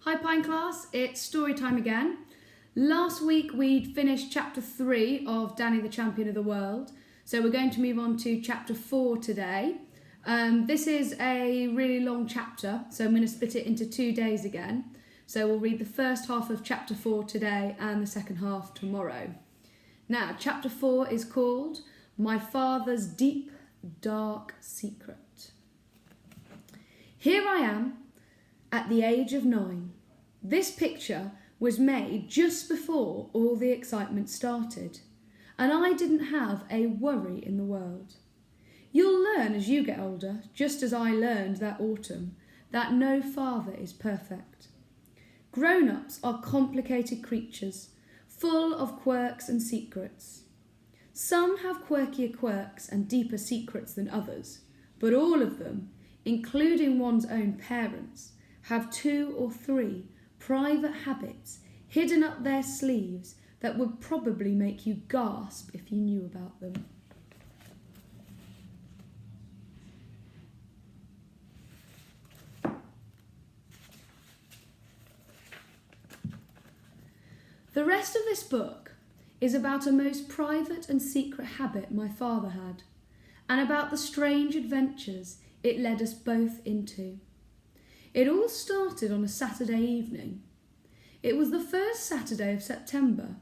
Hi Pine class, it's story time again. Last week we'd finished chapter 3 of Danny the Champion of the World, so we're going to move on to chapter 4 today. This is a really long chapter, so I'm going to split it into 2 days again. So we'll read the first half of chapter 4 today and the second half tomorrow. Now, chapter 4 is called My Father's Deep, Dark Secret. Here I am, at the age of 9. This picture was made just before all the excitement started, and I didn't have a worry in the world. You'll learn as you get older, just as I learned that autumn, that no father is perfect. Grown-ups are complicated creatures, full of quirks and secrets. Some have quirkier quirks and deeper secrets than others, but all of them, including one's own parents, have 2 or 3 private habits hidden up their sleeves that would probably make you gasp if you knew about them. The rest of this book is about a most private and secret habit my father had, and about the strange adventures it led us both into. It all started on a Saturday evening. It was the first Saturday of September.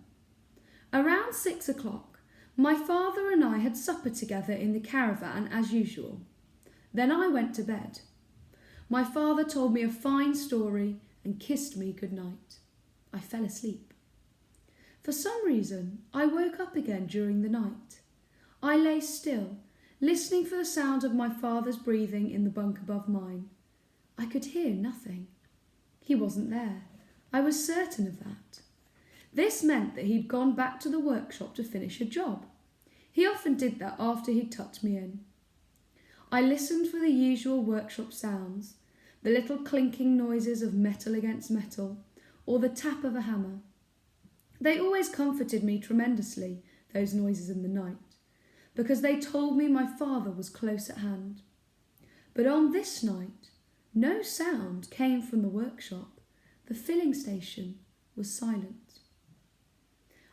Around 6 o'clock, my father and I had supper together in the caravan as usual. Then I went to bed. My father told me a fine story and kissed me good night. I fell asleep. For some reason, I woke up again during the night. I lay still, listening for the sound of my father's breathing in the bunk above mine. I could hear nothing. He wasn't there. I was certain of that. This meant that he'd gone back to the workshop to finish a job. He often did that after he'd tucked me in. I listened for the usual workshop sounds, the little clinking noises of metal against metal, or the tap of a hammer. They always comforted me tremendously, those noises in the night, because they told me my father was close at hand. But on this night, no sound came from the workshop. The filling station was silent.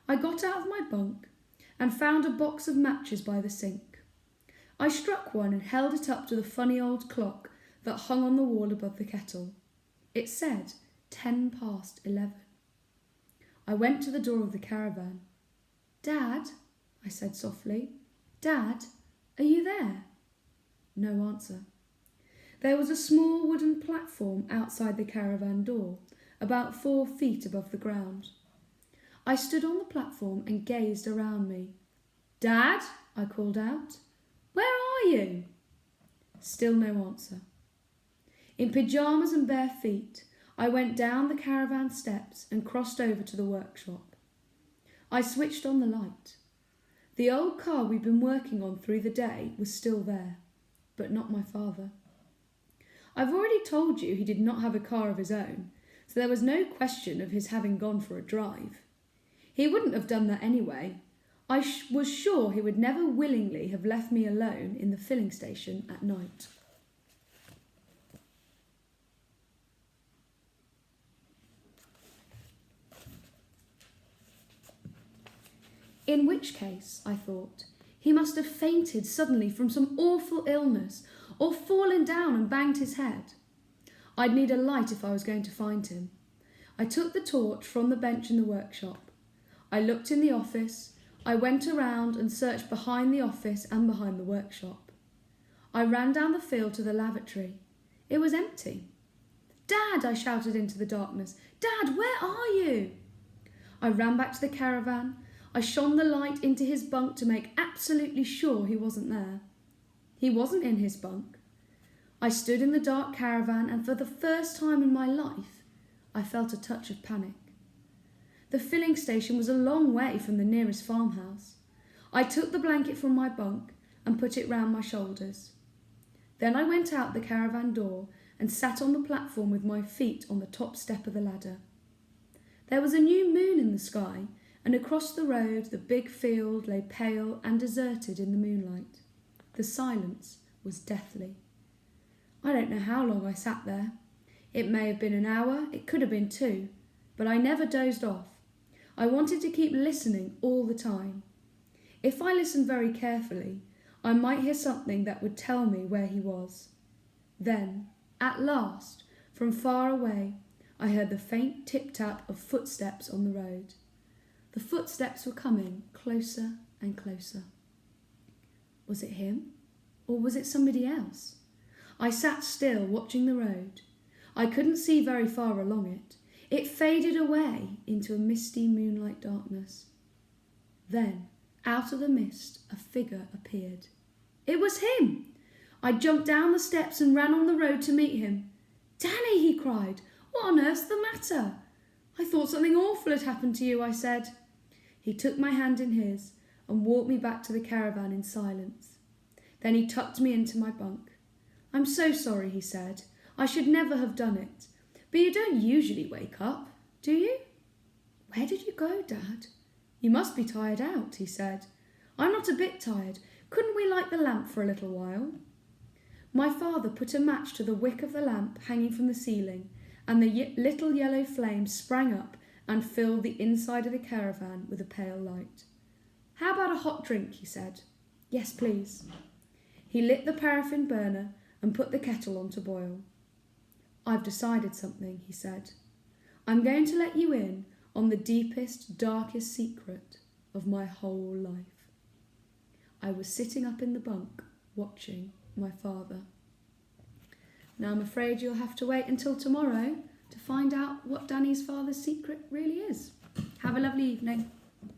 I got out of my bunk and found a box of matches by the sink. I struck one and held it up to the funny old clock that hung on the wall above the kettle. It said 11:10. I went to the door of the caravan. "Dad," I said softly. "Dad, are you there?" No answer. There was a small wooden platform outside the caravan door, about 4 feet above the ground. I stood on the platform and gazed around me. "Dad," I called out, "where are you?" Still no answer. In pyjamas and bare feet, I went down the caravan steps and crossed over to the workshop. I switched on the light. The old car we'd been working on through the day was still there, but not my father. I've already told you he did not have a car of his own, so there was no question of his having gone for a drive. He wouldn't have done that anyway. I was sure he would never willingly have left me alone in the filling station at night. In which case, I thought, he must have fainted suddenly from some awful illness, or fallen down and banged his head. I'd need a light if I was going to find him. I took the torch from the bench in the workshop. I looked in the office. I went around and searched behind the office and behind the workshop. I ran down the field to the lavatory. It was empty. "Dad," I shouted into the darkness. "Dad, where are you?" I ran back to the caravan. I shone the light into his bunk to make absolutely sure he wasn't there. He wasn't in his bunk. I stood in the dark caravan, and for the first time in my life, I felt a touch of panic. The filling station was a long way from the nearest farmhouse. I took the blanket from my bunk and put it round my shoulders. Then I went out the caravan door and sat on the platform with my feet on the top step of the ladder. There was a new moon in the sky, and across the road the big field lay pale and deserted in the moonlight. The silence was deathly. I don't know how long I sat there. It may have been an hour, it could have been 2, but I never dozed off. I wanted to keep listening all the time. If I listened very carefully, I might hear something that would tell me where he was. Then, at last, from far away, I heard the faint tip-tap of footsteps on the road. The footsteps were coming closer and closer. Was it him? Or was it somebody else? I sat still, watching the road. I couldn't see very far along it. It faded away into a misty moonlight darkness. Then, out of the mist, a figure appeared. It was him! I jumped down the steps and ran on the road to meet him. "Danny," he cried, "what on earth's the matter?" "I thought something awful had happened to you," I said. He took my hand in his and walked me back to the caravan in silence. Then he tucked me into my bunk. "I'm so sorry," he said. "I should never have done it. But you don't usually wake up, do you?" "Where did you go, Dad?" "You must be tired out," he said. "I'm not a bit tired. Couldn't we light the lamp for a little while?" My father put a match to the wick of the lamp hanging from the ceiling, and the little yellow flame sprang up and filled the inside of the caravan with a pale light. "How about a hot drink?" he said. "Yes, please." He lit the paraffin burner and put the kettle on to boil. "I've decided something," he said. "I'm going to let you in on the deepest, darkest secret of my whole life." I was sitting up in the bunk, watching my father. Now I'm afraid you'll have to wait until tomorrow to find out what Danny's father's secret really is. Have a lovely evening.